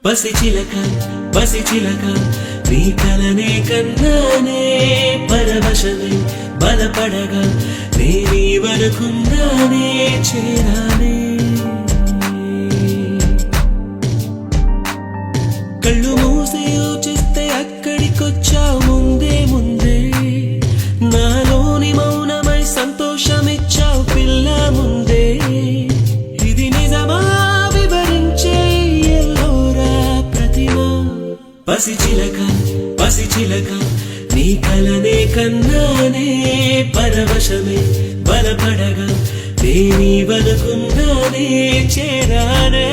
పసిచిలక పసిచిలక నీ కలనే కన్నానే పరవశమే బలపడగా నేనీ వరకున్నానే చేరానే కళ్ళు మూసి యోచిస్తే అక్కడికొచ్చా ముందే ముందే నాలోని మౌనమై సంతోషమిచ్చావు పిల్ల ముందే ఇది నిజమా వివరించే ఎల్లోరా ప్రతిమ పసిచిలక పసిచిలక నీ కలనే కన్నానే పరవశమే బలపడగా నేనీ వనుకున్నానే చేరానే